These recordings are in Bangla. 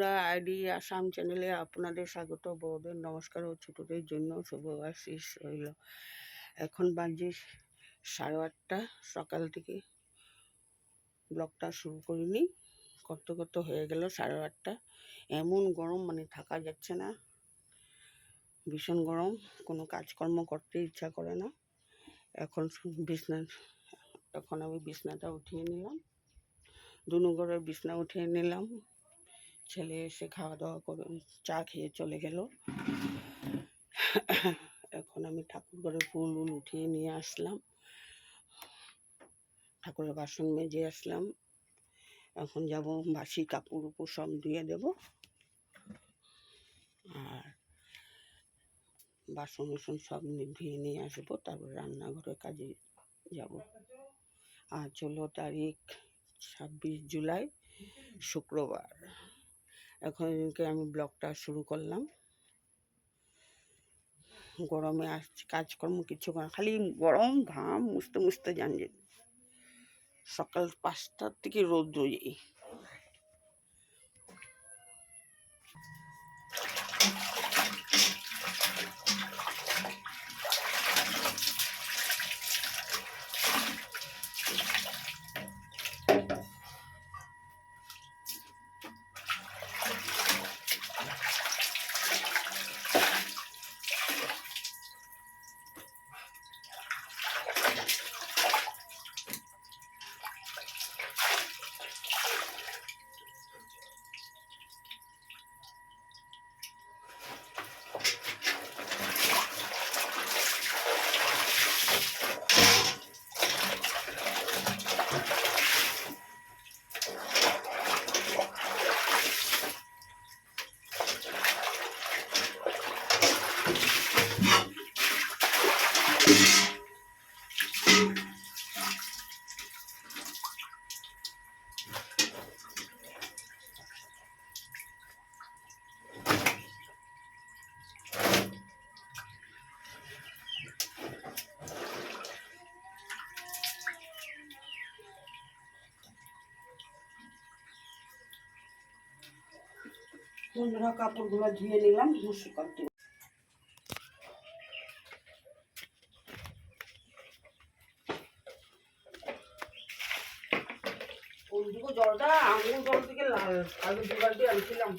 আইডি আসাম চ্যানেলে আপনাদের স্বাগত। বড়দের নমস্কার ও ছোটদের জন্য শুভ আশিস রইল। এখন বাজে 8:30 সকাল থেকে ব্লগটা শুরু করিনি, করতে করতে হয়ে গেল 8:30। এমন গরম, মানে থাকা যাচ্ছে না, ভীষণ গরম, কোনো কাজকর্ম করতে ইচ্ছা করে না। এখন আমি বিছনাটা উঠিয়ে নিলাম, দুনুঘরের বিছনা উঠিয়ে নিলাম। ছেলে এসে খাওয়া দাওয়া করে চা খেয়ে চলে গেল। এখন আমি ঠাকুর ঘরে ফুল উঠিয়ে নিয়ে আসলাম, ঠাকুরের বাসন মেজে আসলাম। এখন যাব বাসি কাপড় উপর সব ধুয়ে দেব, আর বাসন সব ধুয়ে নিয়ে আসবো, তারপর রান্নাঘরে কাজে যাব। আজ হলো তারিখ 26 জুলাই, শুক্রবার। এখন আমি ব্লগটা শুরু করলাম। গরমে আসছে, কাজকর্ম কিছু করে, খালি গরম, ঘাম মুছতে মুছতে যান। সকাল 5টার থেকে রোদ রয়ে। বন্ধুরা, কাপড়গুলো ধুয়ে নিলাম, শুকাতে। ওইদিকে জলটা আঙুল জল থেকে লাল, আলু জোগাড় দিয়ে আনছিলাম।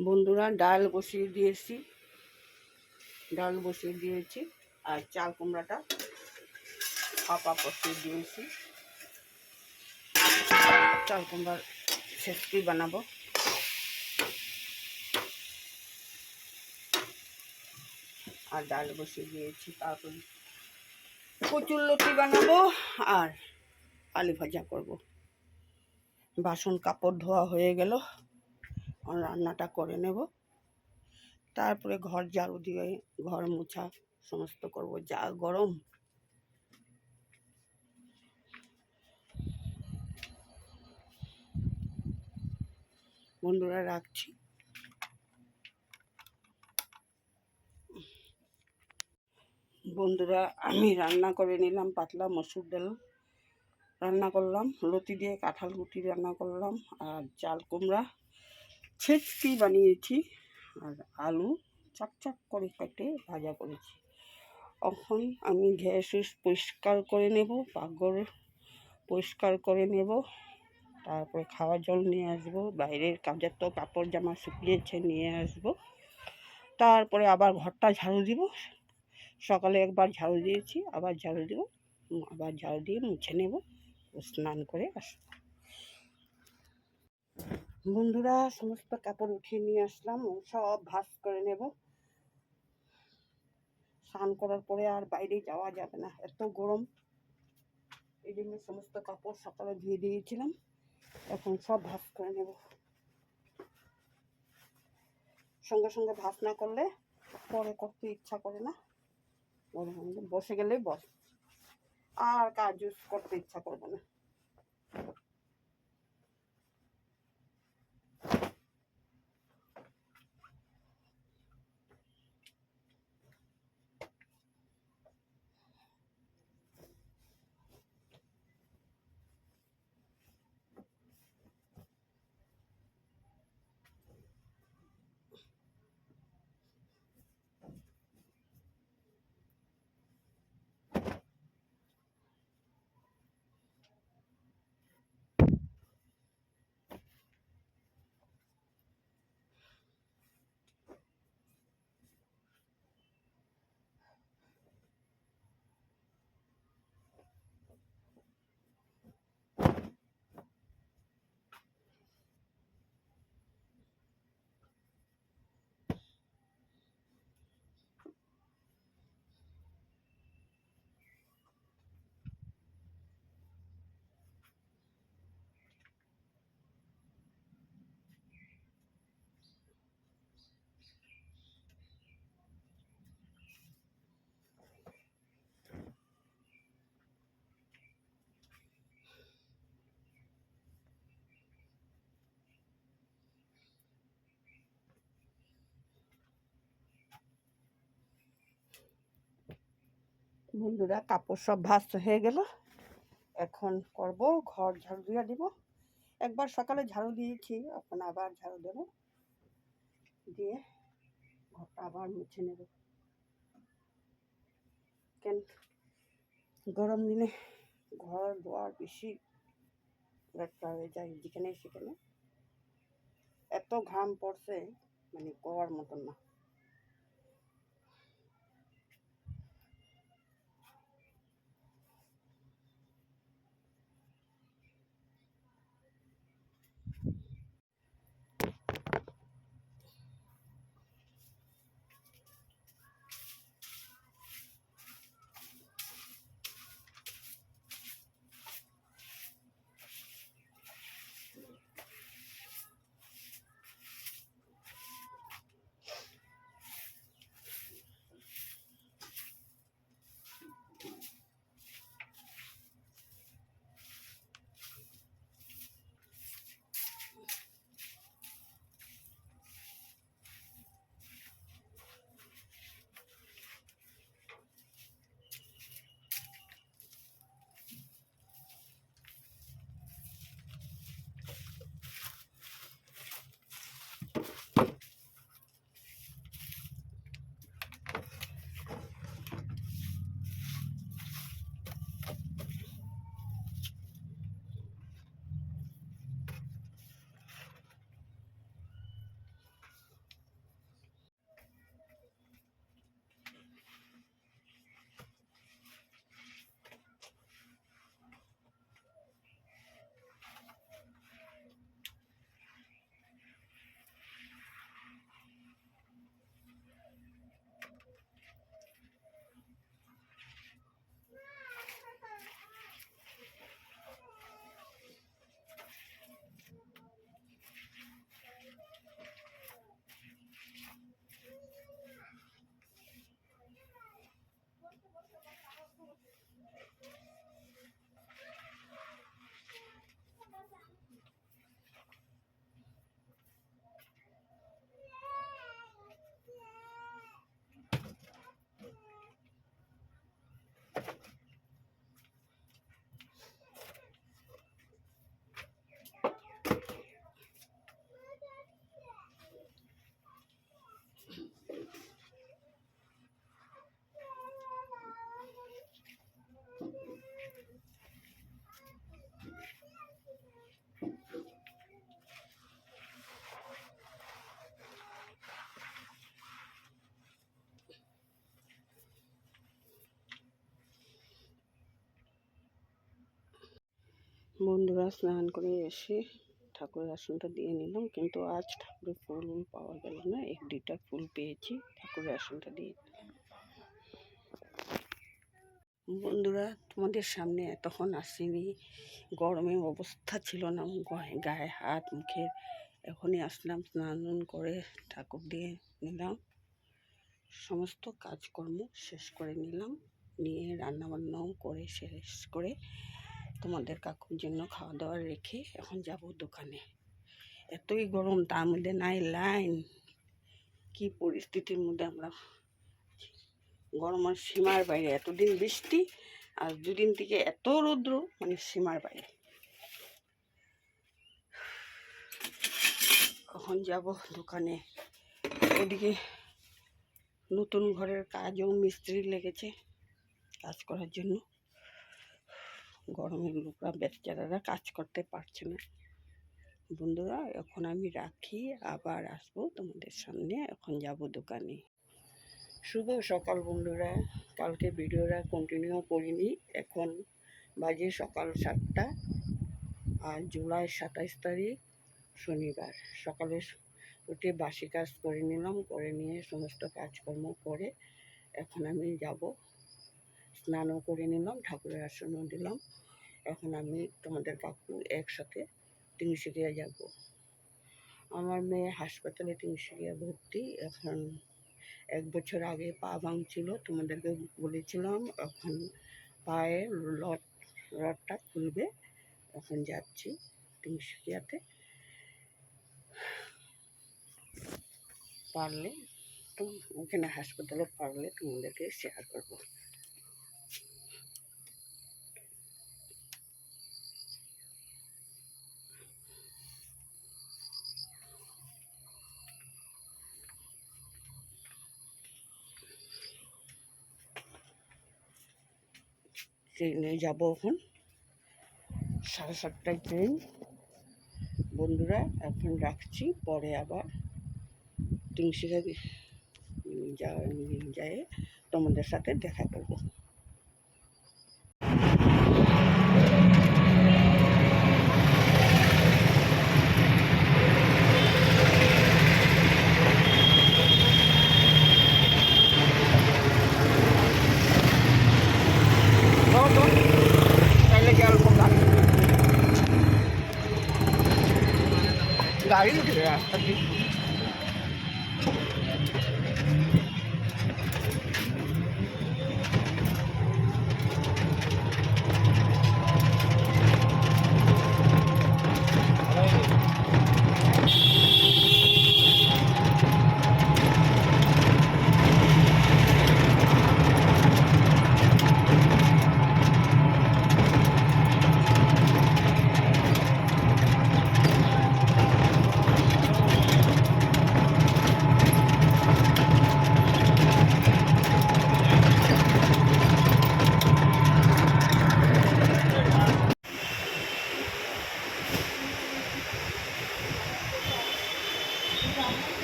বন্ধুরা, ডাল বসিয়ে দিয়েছি, আর চাল কুমড়াটা ভাপা বসিয়ে দিয়েছি। চাল কুমড়ার ছেচকি বানাবো। আর ডাল বসিয়ে দিয়েছি, তারপর কচুরলতি বানাবো আর আলু ভাজা করব। বাসন কাপড় ধোয়া হয়ে গেল, রান্নাটা করে নেব, তারপরে ঘর ঝাড়ু দিয়ে ঘর মোছা সমস্ত করব। যা গরম! বন্ধুরা রাখছি। বন্ধুরা আমি রান্না করে নিলাম, পাতলা মসুর ডাল রান্না করলাম, লতি দিয়ে কাঁঠাল গুটি রান্না করলাম, আর চাল কুমড়া ছেচকি বানিয়েছি, আর আলু চাক করে কেটে ভাজা করেছি। এখন আমি গ্যাস পরিষ্কার করে নেব, পাকঘর পরিষ্কার করে নেব, তারপরে খাওয়া জল নিয়ে আসবো, বাইরের কাজের তো কাপড় জামা শুকিয়েছে নিয়ে আসবো, তারপরে আবার ঘরটা ঝাড়ু দিব। সকালে একবার ঝাড়ু দিয়েছি, আবার ঝাড়ু দিব, আবার ঝাড়ু দিয়ে মুছে নেব, স্নান করে আসবো। বন্ধুরা সমস্ত কাপড় উঠিয়ে নিয়ে আসলাম, সব ভাঁজ করে নেব। স্নান করার পরে আর বাইরে যাওয়া যাবে না, এত গরম। এই জন্য সমস্ত কাপড় সকালে ধুয়ে দিয়েছিলাম, এখন সব ভাঁজ করে নেব। সঙ্গে সঙ্গে ভাঁজ না করলে পরে করতে ইচ্ছা করে না, বসে গেলেই বস, আর কাজ করতে ইচ্ছা করবে না। বন্ধুরা কাপড় সব ভাঁজ হয়ে গেল, এখন করব ঘর ঝাড়ু দিয়ে দিব। একবার সকালে ঝাড়ু দিয়েছি, এখন আবার ঝাড়ু দেব, দিয়ে ঘরটা আবার মুছে নেব। কেন গরম দিনে ঘর দুয়ার বেশি একটা হয়ে যায়, যেখানে সেখানে এত ঘাম পড়ছে, মানে কোয়ার মতন না। বন্ধুরা, স্নান করে এসে ঠাকুরের আসনটা দিয়ে নিলাম, কিন্তু আজ ঠাকুরের ফুল পাওয়া গেল না। 1-2টা ফুল পেয়েছি, ঠাকুরের আসনটা দিয়ে। বন্ধুরা, তোমাদের সামনে এতক্ষণ আসিনি, গরমে অবস্থা ছিল না, গায়ে হাত মুখে। এখনই আসলাম, স্নান করে ঠাকুর দিয়ে নিলাম, সমস্ত কাজকর্ম শেষ করে নিলাম, নিয়ে রান্নাবান্নাও করে শেষ করে তোমাদের কাকুর জন্য খাওয়া দাওয়া রেখে এখন যাব দোকানে। এতই গরম, তার মধ্যে নাই লাইন। কি পরিস্থিতির মধ্যে আমরা, গরমের সীমার বাইরে। এতদিন বৃষ্টি আর দুদিন থেকে এত রৌদ্র, মানে সীমার বাইরে। এখন যাব দোকানে। ওদিকে নতুন ঘরের কাজও মিস্ত্রি লেগেছে কাজ করার জন্য। গরমের লোকরা বেচারারা কাজ করতে পারছে না। বন্ধুরা, এখন আমি রাখি, আবার আসবো তোমাদের সামনে। এখন যাব দোকানে। শুভ সকাল বন্ধুরা, কালকে ভিডিওটা কন্টিনিউ করিনি। এখন বাজে সকাল 7টা, আর জুলাই 27 তারিখ শনিবার। সকালে উঠে বাসি কাজ করে নিলাম, করে নিয়ে সমস্ত কাজকর্ম করে এখন আমি যাব। স্নানও করে নিলাম, ঠাকুরের আসনও দিলাম। এখন আমি তোমাদের কাকু একসাথে তিনসুকিয়া যাব। আমার মেয়ে হাসপাতালে তিনসুকিয়া ভর্তি। এখন 1 বছর আগে পা ভাঙছিল, তোমাদেরকে বলেছিলাম। এখন পায়ের রডটা খুলবে। এখন যাচ্ছি তিনসুকিয়াতে, পারলে তো ওখানে হাসপাতালে পারলে তোমাদেরকে শেয়ার করবো। ট্রেনে যাব, এখন 7:30টায় ট্রেন। বন্ধুরা, এখন রাখছি, পরে আবার তিনসুকিয়া যায় তোমাদের সাথে দেখা করব। গাড়ি উঠে রাস্তা দিয়ে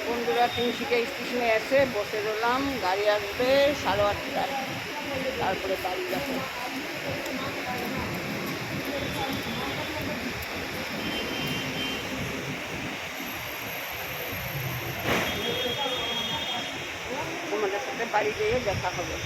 বন্ধুরা, তিনসুকিয়া স্টেশনে এসে বসে রইলাম। গাড়ি আসবে 8:30টায়, তারপরে বাড়ি যাবো। তোমাদের সাথে বাড়ি যেয়ে দেখা হবে।